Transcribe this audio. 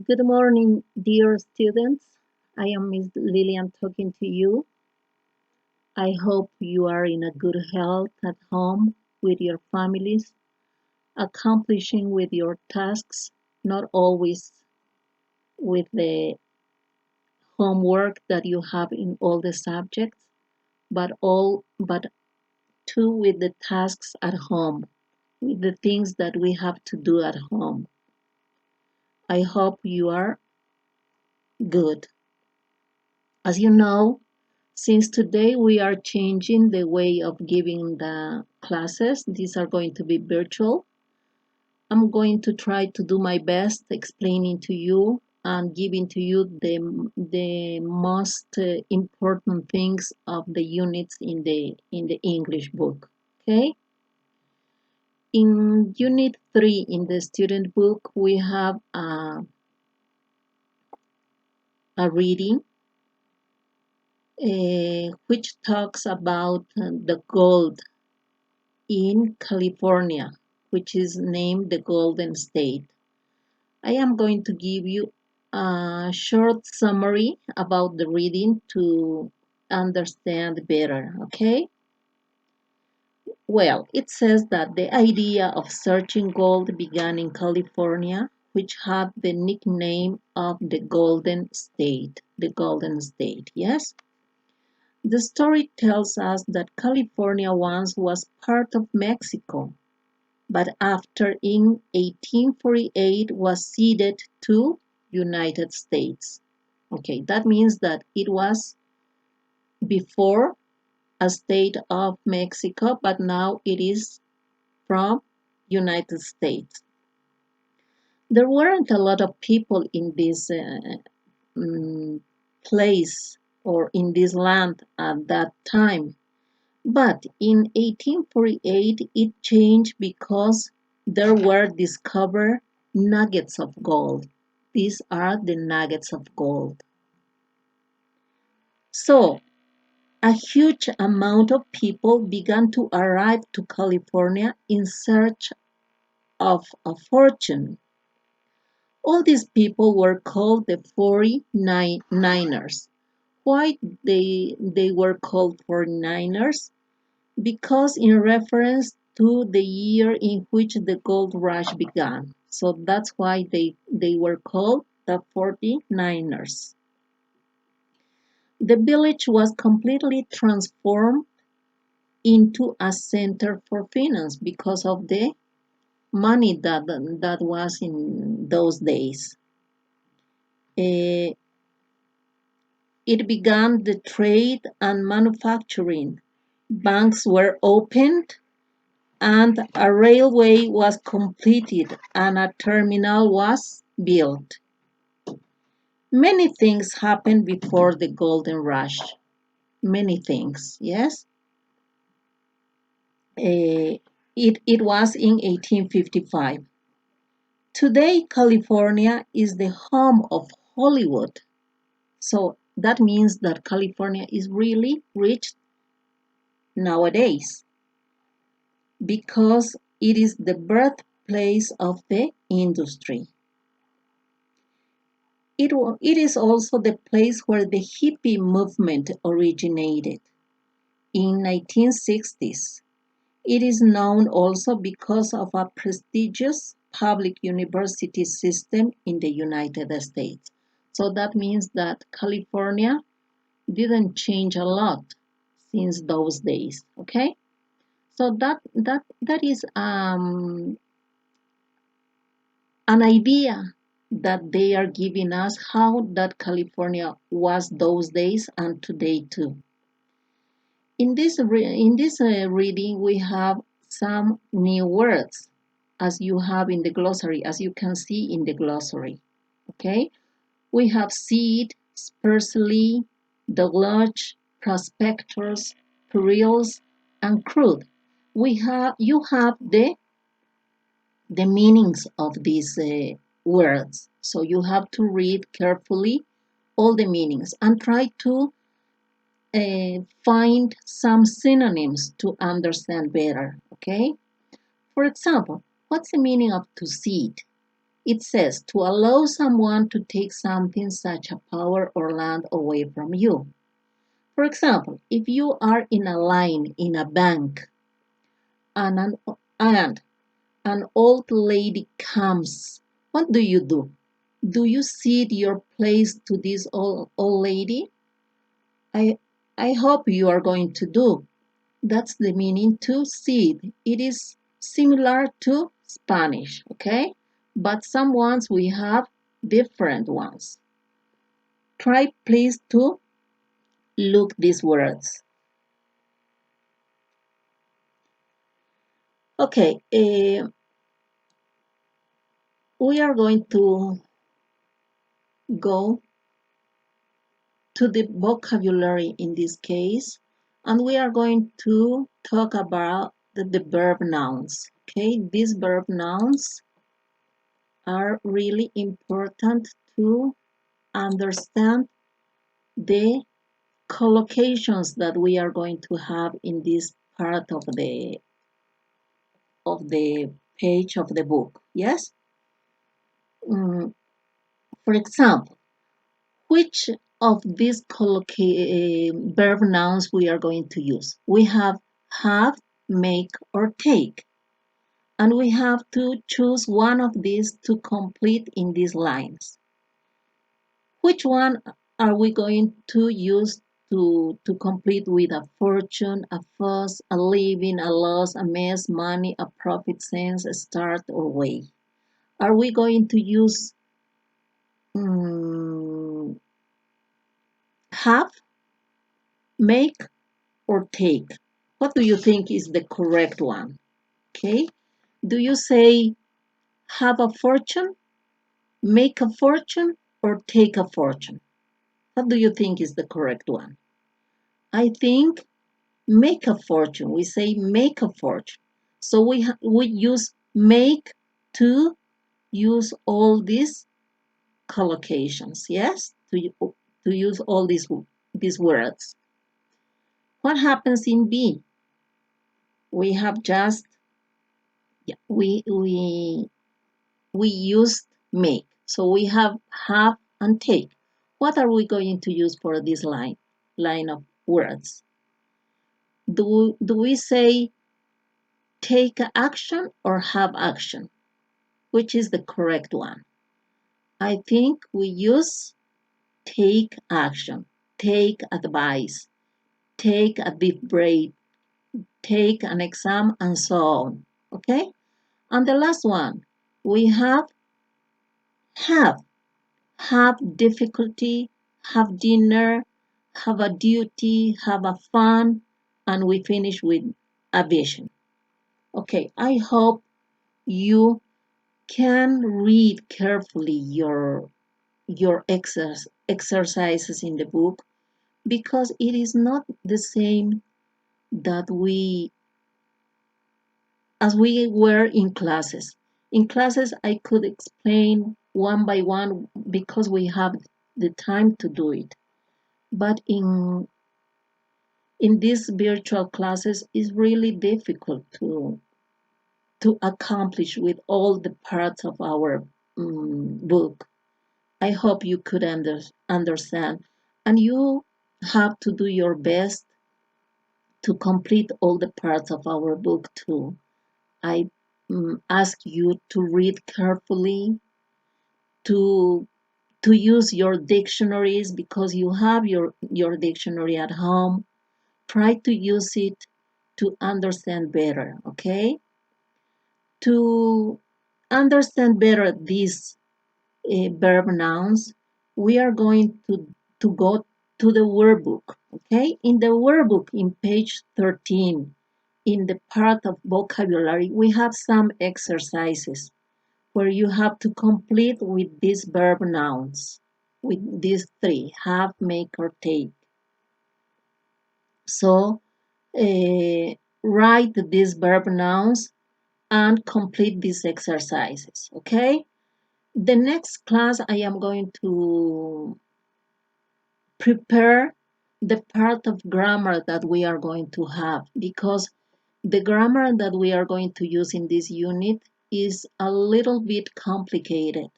Good morning, dear students. I am Miss Lillian talking to you. I hope you are in a good health at home with your families, accomplishing with your tasks, not always with the homework that you have in all the subjects, but too with the tasks at home, with the things that we have to do at home. I hope you are good. As you know, since today we are changing the way of giving the classes, these are going to be virtual. I'm going to try to do my best explaining to you and giving to you the most important things of the units in the English book. Okay? In Unit 3 in the student book, we have a reading which talks about the gold in California, which is named the Golden State. I am going to give you a short summary about the reading to understand better, okay? Well, it says that the idea of searching gold began in California, which had the nickname of the Golden State. The Golden State, yes? The story tells us that California once was part of Mexico, but after in 1848 was ceded to United States. Okay, that means that it was before a state of Mexico, but now it is from United States. There weren't a lot of people in this mm, place or in this land at that time. But in 1848 it changed because there were discovered nuggets of gold. These are the nuggets of gold. So a huge amount of people began to arrive to California in search of a fortune. All these people were called the 49ers. Why they were called 49ers? Because in reference to the year in which the gold rush began. So that's why they were called the 49ers. The village was completely transformed into a center for finance because of the money that was in those days. Eh, it began the trade and manufacturing. Banks were opened and a railway was completed and a terminal was built. Many things happened before the Golden Rush. Many things, yes? It was in 1855. Today, California is the home of Hollywood. So that means that California is really rich nowadays because it is the birthplace of the industry. It is also the place where the hippie movement originated in 1960s. It is known also because of a prestigious public university system in the United States. So that means that California didn't change a lot since those days, okay? So that is an idea that they are giving us how that California was those days and today too. In this reading, we have some new words, as you have in the glossary, as you can see in the glossary. Okay, we have seed, sparsely, deluge, prospectors, perils, and crude. You have the meanings of these words, so you have to read carefully all the meanings and try to find some synonyms to understand better, okay? For example, what's the meaning of to seed? It says to allow someone to take something such as power or land away from you. For example, if you are in a line in a bank and an old lady comes, what do you do? Do you cede your place to this old lady? I, I hope you are going to do. That's the meaning to cede. It is similar to Spanish, okay? But some ones we have different ones. Try please to look these words. Okay, we are going to go to the vocabulary in this case, and we are going to talk about the verb nouns. Okay, these verb nouns are really important to understand the collocations that we are going to have in this part of the page of the book. Yes. For example, which of these verb nouns we are going to use? We have, make, or take. And we have to choose one of these to complete in these lines. Which one are we going to use to complete with a fortune, a fuss, a living, a loss, a mess, money, a profit, sense, a start, or way? Are we going to use have, make, or take? What do you think is the correct one? Okay. Do you say have a fortune, make a fortune, or take a fortune? What do you think is the correct one? I think make a fortune. We say make a fortune. So we use make to use all these collocations. Yes, to use all these words. What happens in B? We have just we used make. So we have and take. What are we going to use for this line of words? Do we say take action or have action? Which is the correct one? I think we use take action, take advice, take a deep breath, take an exam, and so on. Okay? And the last one, we have difficulty, have dinner, have a duty, have a fun, and we finish with a vision. Okay, I hope you can read carefully your exercises in the book because it is not the same that as we were in classes. In classes, I could explain one by one because we have the time to do it. But in these virtual classes, it's really difficult to accomplish with all the parts of our book. I hope you could understand. And you have to do your best to complete all the parts of our book too. I ask you to read carefully, to use your dictionaries because you have your dictionary at home. Try to use it to understand better, okay? To understand better these verb nouns, we are going to go to the workbook, okay? In the workbook, in page 13, in the part of vocabulary, we have some exercises where you have to complete with these verb nouns, with these three, have, make, or take. So write these verb nouns and complete these exercises, okay? The next class I am going to prepare the part of grammar that we are going to have because the grammar that we are going to use in this unit is a little bit complicated.